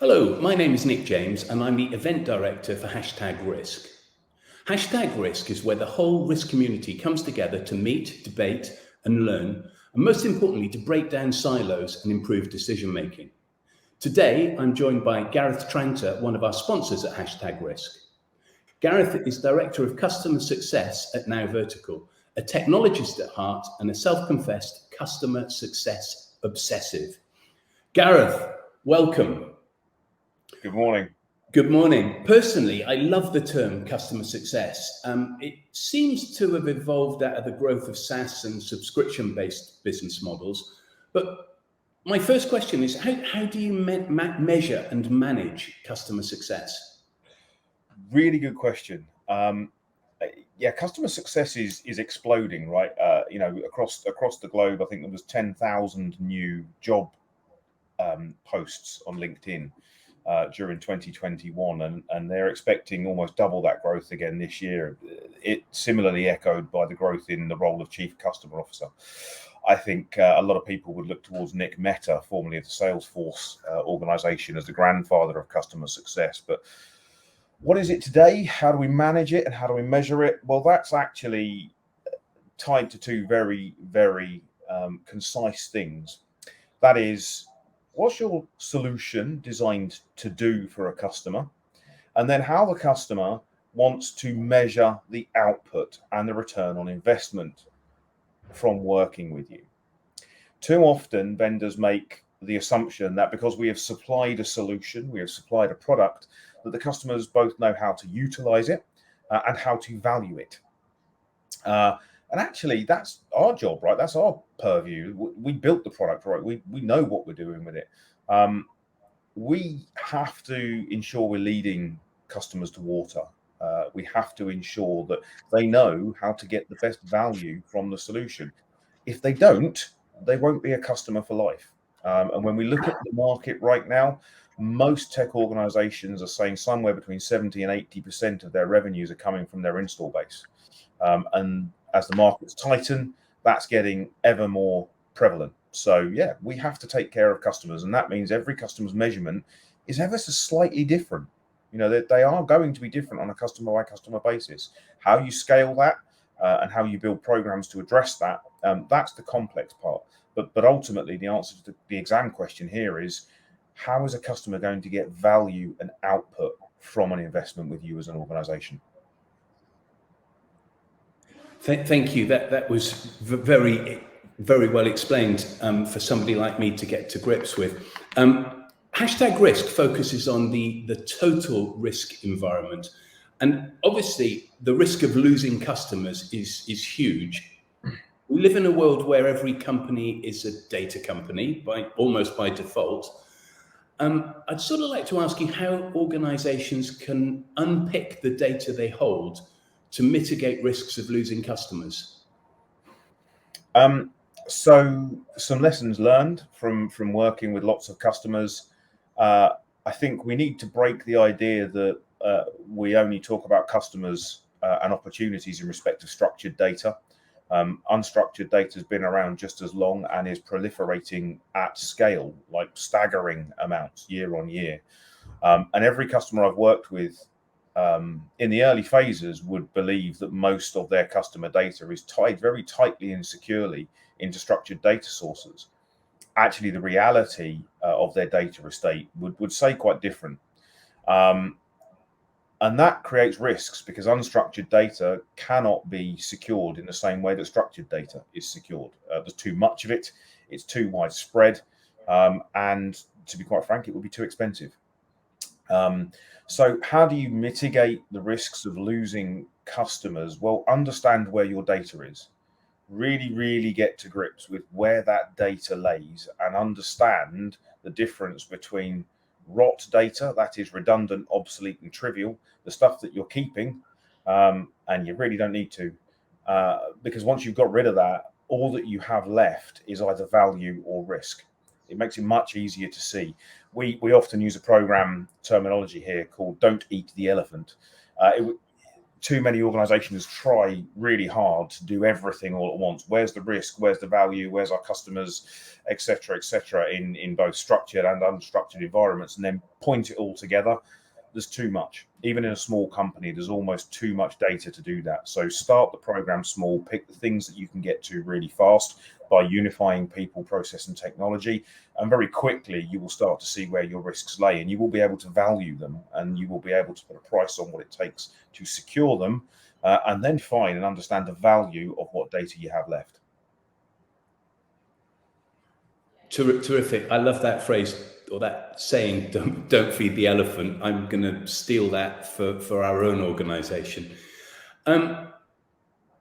Hello, my name is Nick James and I'm the event director for #Risk. #Risk is where the whole risk community comes together to meet, debate and learn, and most importantly, to break down silos and improve decision making. Today, I'm joined by Gareth Tranter, one of our sponsors at #Risk. Gareth is Director of Customer Success at NowVertical, a technologist at heart and a self-confessed customer success obsessive. Gareth, welcome. Good morning. Good morning. Personally, I love the term customer success. It seems to have evolved out of the growth of SaaS and subscription-based business models. But my first question is, how do you measure and manage customer success? Really good question. Customer success is exploding, right? Across the globe, I think there was 10,000 new job posts on LinkedIn during 2021, and they're expecting almost double that growth again this year. It similarly echoed by the growth in the role of Chief Customer Officer. I think a lot of people would look towards Nick Mehta, formerly of the Salesforce organization, as the grandfather of customer success. But what is it today? How do we manage it and how do we measure it? Well, that's actually tied to two very, very concise things. That is, what's your solution designed to do for a customer? And then how the customer wants to measure the output and the return on investment from working with you. Too often, vendors make the assumption that because we have supplied a solution, we have supplied a product, that the customers both know how to utilize it and how to value it. And actually, that's our job, right? That's our purview. We built the product, right? We know what we're doing with it. We have to ensure we're leading customers to water. We have to ensure that they know how to get the best value from the solution. If they don't, they won't be a customer for life. And when we look at the market right now, most tech organizations are saying somewhere between 70 and 80% of their revenues are coming from their install base. And as the markets tighten, that's getting ever more prevalent. So yeah, we have to take care of customers, and that means every customer's measurement is ever so slightly different. You know, they are going to be different on a customer by customer basis. How you scale that and how you build programs to address that, that's the complex part. But ultimately, the answer to the exam question here is, how is a customer going to get value and output from an investment with you as an organization? Thank you. That was very, very well explained for somebody like me to get to grips with. #Risk focuses on the total risk environment. And obviously, the risk of losing customers is huge. We live in a world where every company is a data company, almost by default. I'd sort of like to ask you how organizations can unpick the data they hold to mitigate risks of losing customers. So some lessons learned from working with lots of customers. I think we need to break the idea that we only talk about customers and opportunities in respect of structured data. Unstructured data has been around just as long and is proliferating at scale, like staggering amounts year on year. And every customer I've worked with in the early phases would believe that most of their customer data is tied very tightly and securely into structured data sources. Actually, the reality of their data estate would say quite different. And that creates risks because unstructured data cannot be secured in the same way that structured data is secured. There's too much of it, it's too widespread, and to be quite frank, it would be too expensive. So how do you mitigate the risks of losing customers? Well, understand where your data is. Really, really get to grips with where that data lays and understand the difference between rot data, that is redundant, obsolete and trivial, the stuff that you're keeping, and you really don't need to, because once you've got rid of that, all that you have left is either value or risk. It makes it much easier to see. We often use a program terminology here called "don't eat the elephant." too many organizations try really hard to do everything all at once. Where's the risk? Where's the value? Where's our customers, etc., in both structured and unstructured environments, and then point it all together. There's too much. Even in a small company, there's almost too much data to do that. So start the program small, pick the things that you can get to really fast by unifying people, process, and technology. And very quickly, you will start to see where your risks lay, and you will be able to value them, and you will be able to put a price on what it takes to secure them, and then find and understand the value of what data you have left. Terrific. I love that phrase, or that saying, don't feed the elephant. I'm going to steal that for our own organization.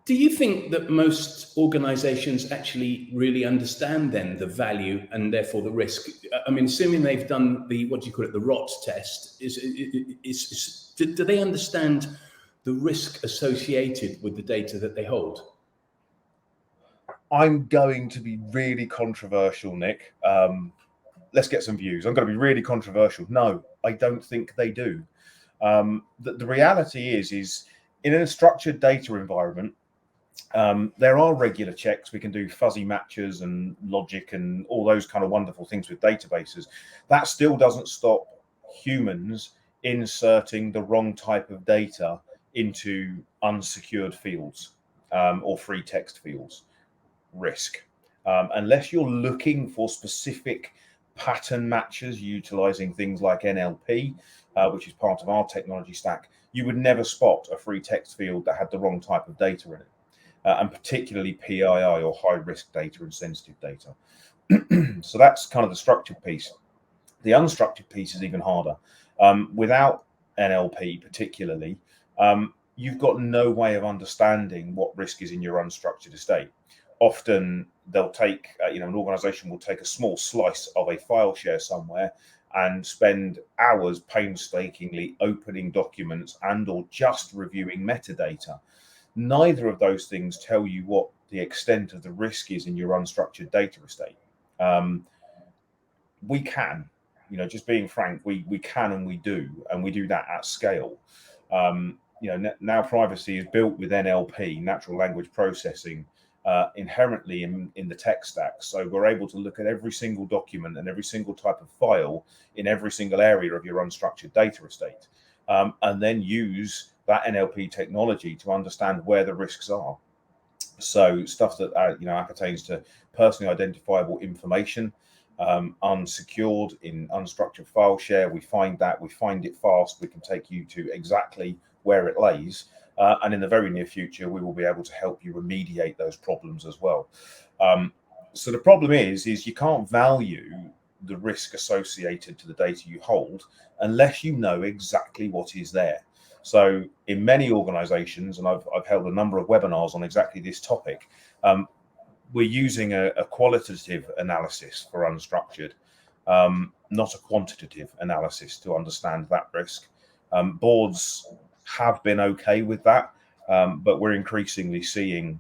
Do you think that most organizations actually really understand then the value and therefore the risk? I mean, assuming they've done the, what do you call it, the ROT test, do they understand the risk associated with the data that they hold? I'm going to be really controversial, Nick. Let's get some views. I'm going to be really controversial. No, I don't think they do. The reality is in a structured data environment, there are regular checks. We can do fuzzy matches and logic and all those kind of wonderful things with databases. That still doesn't stop humans inserting the wrong type of data into unsecured fields or free text fields. Risk. Unless you're looking for specific pattern matches utilizing things like NLP, which is part of our technology stack, you would never spot a free text field that had the wrong type of data in it, and particularly PII or high risk data and sensitive data. So that's kind of the structured piece. The unstructured piece is even harder. Without NLP particularly, you've got no way of understanding what risk is in your unstructured estate. Often they'll take, an organization will take a small slice of a file share somewhere and spend hours painstakingly opening documents and or just reviewing metadata. Neither of those things tell you what the extent of the risk is in your unstructured data estate. We can, just being frank, we can and we do that at scale. Now privacy is built with NLP, natural language processing, inherently in the tech stack. So we're able to look at every single document and every single type of file in every single area of your unstructured data estate, and then use that NLP technology to understand where the risks are. So stuff that appertains to personally identifiable information, unsecured in unstructured file share, we find it fast. We can take you to exactly where it lays. And in the very near future, we will be able to help you remediate those problems as well. So the problem is you can't value the risk associated to the data you hold unless you know exactly what is there. So in many organizations, and I've held a number of webinars on exactly this topic, we're using a qualitative analysis for unstructured, not a quantitative analysis to understand that risk. Boards have been okay with that, but we're increasingly seeing,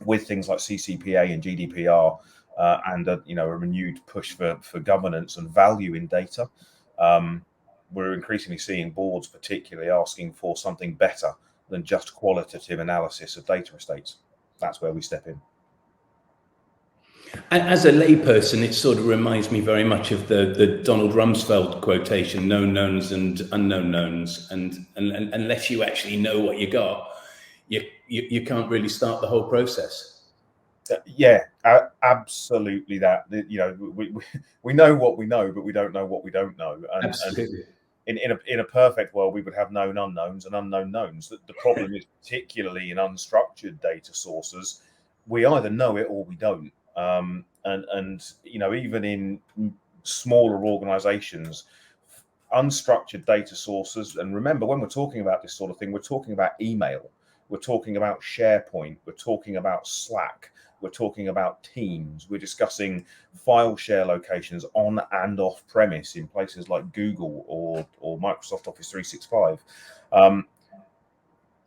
with things like CCPA and GDPR, and a renewed push for governance and value in data, we're increasingly seeing boards particularly asking for something better than just qualitative analysis of data estates. That's where we step in. As a layperson, it sort of reminds me very much of the Donald Rumsfeld quotation, known knowns and unknown knowns. And unless you actually know what you got, you can't really start the whole process. Yeah, absolutely that. We know what we know, but we don't know what we don't know. And, absolutely. And in a perfect world, we would have known unknowns and unknown knowns. The problem is, particularly in unstructured data sources, we either know it or we don't. Even in smaller organizations, unstructured data sources, and remember, when we're talking about this sort of thing, we're talking about email, we're talking about SharePoint, we're talking about Slack, we're talking about Teams, we're discussing file share locations on and off premise in places like Google or Microsoft Office 365.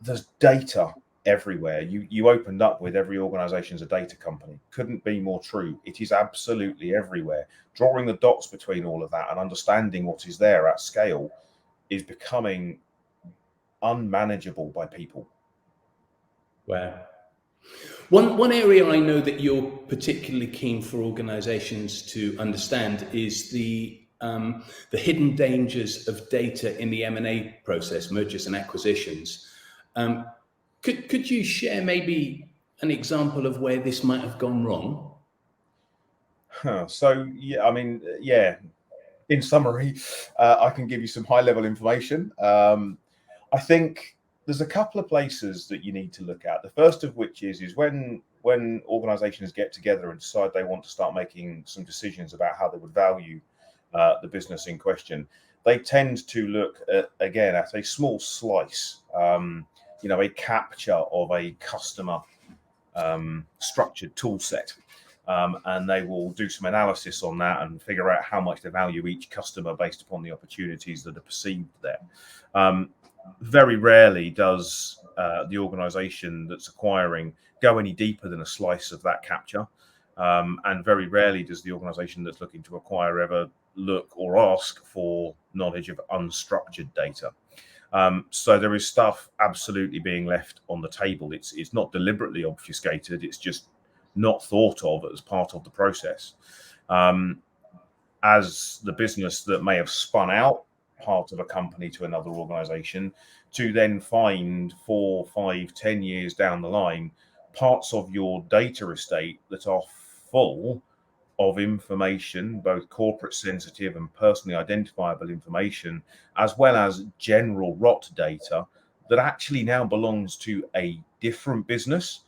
There's data everywhere. You opened up with every organization is a data company. Couldn't be more true. It is absolutely everywhere. Drawing the dots between all of that and understanding what is there at scale is becoming unmanageable by people. Wow. One area I know that you're particularly keen for organizations to understand is the hidden dangers of data in the M&A process, mergers and acquisitions. Could you share maybe an example of where this might have gone wrong? So, yeah, I mean, yeah, in summary, I can give you some high level information. I think there's a couple of places that you need to look at. The first of which is when organizations get together and decide they want to start making some decisions about how they would value the business in question, they tend to look at, again, at a small slice, a capture of a customer structured tool set. And they will do some analysis on that and figure out how much they value each customer based upon the opportunities that are perceived there. Very rarely does the organization that's acquiring go any deeper than a slice of that capture. And very rarely does the organization that's looking to acquire ever look or ask for knowledge of unstructured data. So there is stuff absolutely being left on the table. It's not deliberately obfuscated. It's just not thought of as part of the process. As the business that may have spun out part of a company to another organization, to then find 4, 5, 10 years down the line, parts of your data estate that are full of information, both corporate sensitive and personally identifiable information, as well as general rot data that actually now belongs to a different business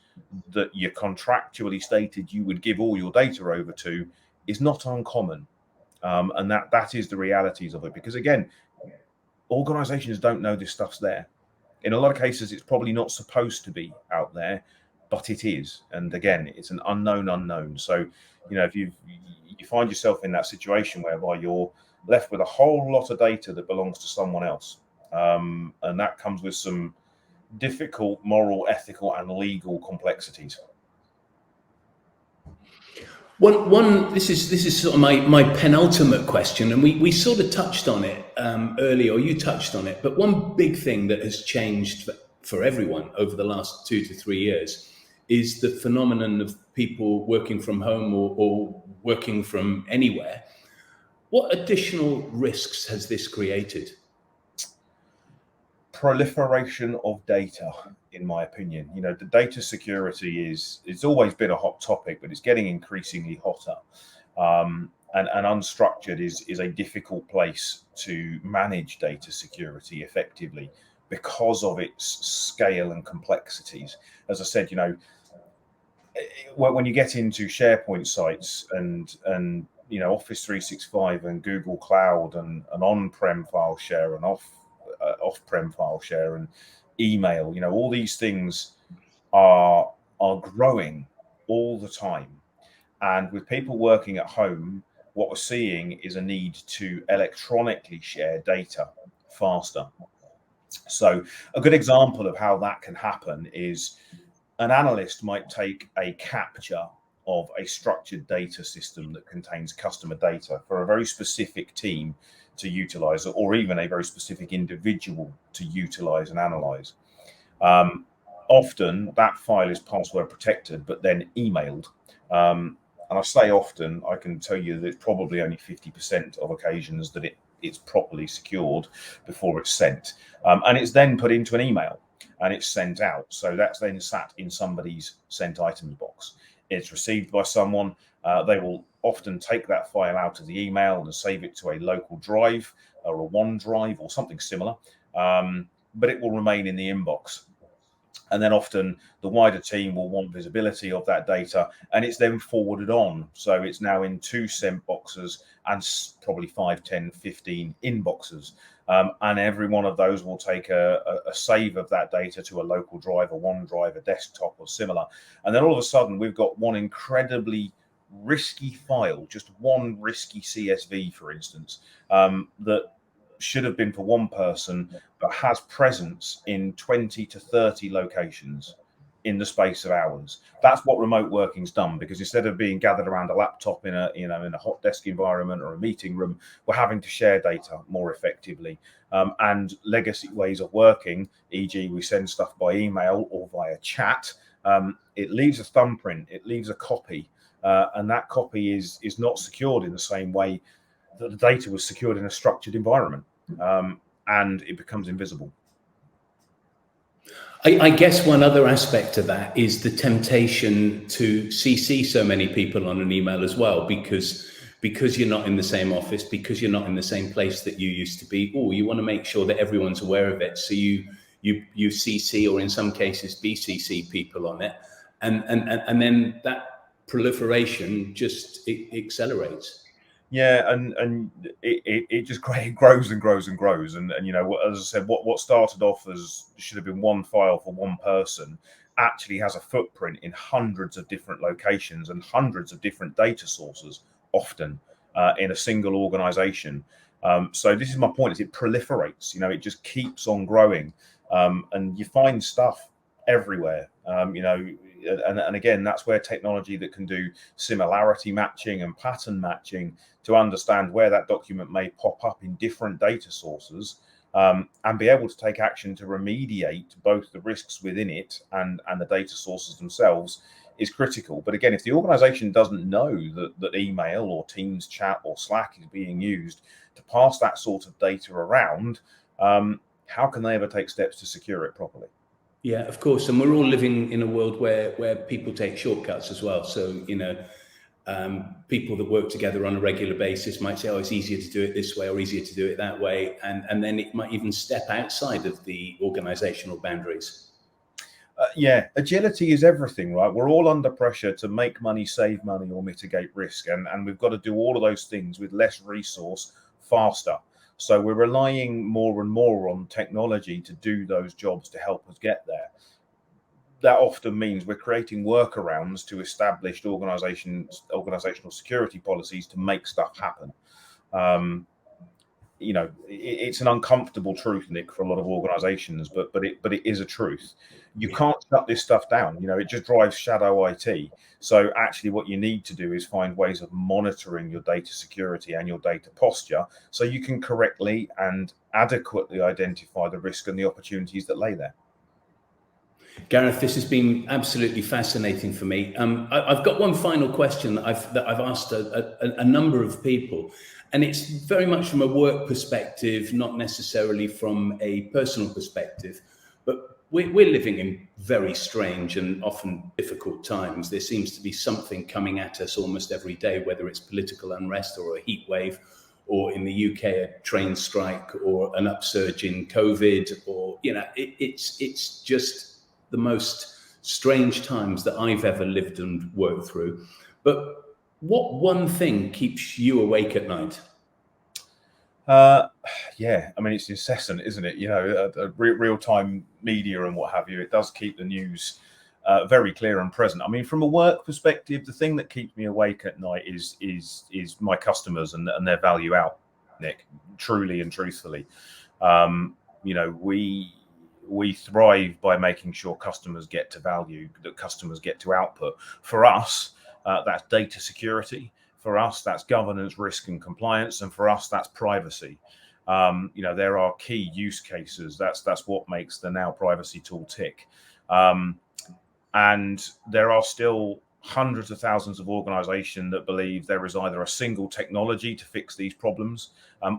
that you contractually stated you would give all your data over to, is not uncommon. And that is the realities of it. Because again, organizations don't know this stuff's there. In a lot of cases, it's probably not supposed to be out there, but it is. And again, it's an unknown unknown. So, if you find yourself in that situation whereby you're left with a whole lot of data that belongs to someone else, and that comes with some difficult moral, ethical, and legal complexities. This is sort of my penultimate question, and we sort of touched on it earlier, or you touched on it. But one big thing that has changed for everyone over the last 2 to 3 years is the phenomenon of people working from home or working from anywhere. What additional risks has this created? Proliferation of data, in my opinion. The data security it's always been a hot topic, but it's getting increasingly hotter. And unstructured is a difficult place to manage data security effectively because of its scale and complexities. As I said, when you get into SharePoint sites and Office 365 and Google Cloud and on-prem file share and off-prem file share and email, all these things are growing all the time. And with people working at home, what we're seeing is a need to electronically share data faster. So a good example of how that can happen is an analyst might take a capture of a structured data system that contains customer data for a very specific team to utilize, or even a very specific individual to utilize and analyze. Often that file is password protected, but then emailed. And I say often, I can tell you that it's probably only 50% of occasions that it's properly secured before it's sent. And it's then put into an email and it's sent out. So that's then sat in somebody's sent items box. It's received by someone. They will often take that file out of the email and save it to a local drive or a OneDrive or something similar. But it will remain in the inbox. And then often the wider team will want visibility of that data, and it's then forwarded on. So it's now in 2 sent boxes and probably 5, 10, 15 inboxes. And every one of those will take a save of that data to a local drive, a OneDrive, a desktop or similar. And then all of a sudden we've got one incredibly risky file, just one risky CSV, for instance, that should have been for one person, but has presence in 20 to 30 locations. in the space of hours. That's what remote working's done, because instead of being gathered around a laptop in a in a hot desk environment or a meeting room, we're having to share data more effectively. And legacy ways of working, e.g., we send stuff by email or via chat. It leaves a thumbprint, it leaves a copy, and that copy is not secured in the same way that the data was secured in a structured environment, and it becomes invisible. I guess one other aspect of that is the temptation to CC so many people on an email as well, because you're not in the same office, because you're not in the same place that you used to be. Or you want to make sure that everyone's aware of it, so you CC, or in some cases BCC people on it, and then that proliferation just accelerates. Yeah, and it just grows and grows and grows, and you know, as I said, what started off as should have been one file for one person actually has a footprint in hundreds of different locations and hundreds of different data sources, often in a single organization. So this is my point: is it proliferates? You know, it just keeps on growing, and you find stuff everywhere. You know. And again, that's where technology that can do similarity matching and pattern matching to understand where that document may pop up in different data sources, and be able to take action to remediate both the risks within it and the data sources themselves is critical. But again, if the organization doesn't know that email or Teams chat or Slack is being used to pass that sort of data around, how can they ever take steps to secure it properly? Yeah, of course. And we're all living in a world where people take shortcuts as well. So, you know, people that work together on a regular basis might say, oh, it's easier to do it this way or easier to do it that way. And then it might even step outside of the organizational boundaries. Yeah, agility is everything, right? We're all under pressure to make money, save money, or mitigate risk. And we've got to do all of those things with less resource, faster. So we're relying more and more on technology to do those jobs to help us get there. That often means we're creating workarounds to established organizational security policies to make stuff happen. You know, it's an uncomfortable truth, Nick, for a lot of organizations, but it is a truth. You can't shut this stuff down. You know, it just drives shadow IT. So actually what you need to do is find ways of monitoring your data security and your data posture so you can correctly and adequately identify the risk and the opportunities that lay there. Gareth, this has been absolutely fascinating for me. I've got one final question that I've asked a number of people, and it's very much from a work perspective, not necessarily from a personal perspective. But we're living in very strange and often difficult times. There seems to be something coming at us almost every day, whether it's political unrest or a heat wave, or in the UK, a train strike, or an upsurge in COVID, or, you know, it's just the most strange times that I've ever lived and worked through. But what one thing keeps you awake at night? Yeah, I mean, it's incessant, isn't it? You know, real-time media and what have you. It does keep the news very clear and present. I mean, from a work perspective, the thing that keeps me awake at night is my customers and their value out, Nick, truly and truthfully. You know, we thrive by making sure customers get to value, that customers get to output. For us, that's data security. For us, that's governance, risk, and compliance. And for us, that's privacy. You know, there are key use cases. That's what makes the Now Privacy tool tick. And there are still hundreds of thousands of organizations that believe there is either a single technology to fix these problems,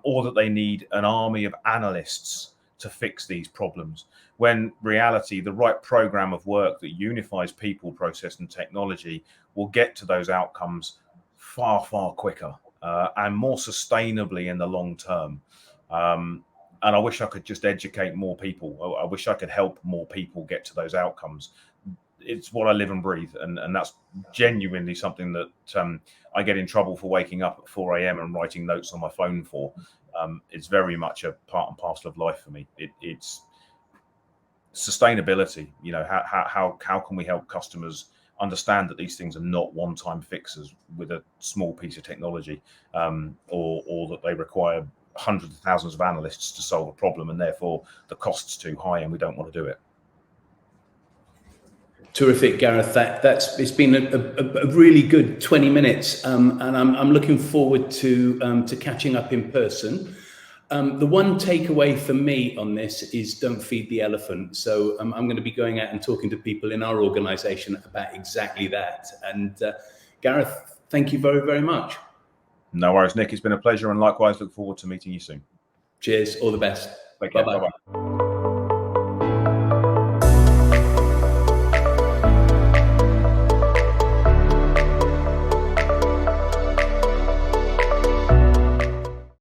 or that they need an army of analysts to fix these problems. When reality, the right program of work that unifies people, process, and technology will get to those outcomes far, far quicker and more sustainably in the long term. And I wish I could just educate more people. I wish I could help more people get to those outcomes. It's what I live and breathe, and that's genuinely something that I get in trouble for waking up at 4 a.m. and writing notes on my phone for. It's very much a part and parcel of life for me. It's sustainability. You know, how can we help customers understand that these things are not one-time fixes with a small piece of technology, or that they require hundreds of thousands of analysts to solve a problem, and therefore the cost's too high and we don't want to do it. Terrific, Gareth. It's been a really good 20 minutes, and I'm looking forward to catching up in person. The one takeaway for me on this is don't feed the elephant. So I'm going to be going out and talking to people in our organisation about exactly that. And Gareth, thank you very, very much. No worries, Nick. It's been a pleasure, and likewise, look forward to meeting you soon. Cheers. All the best. Take care. Bye-bye. Bye-bye.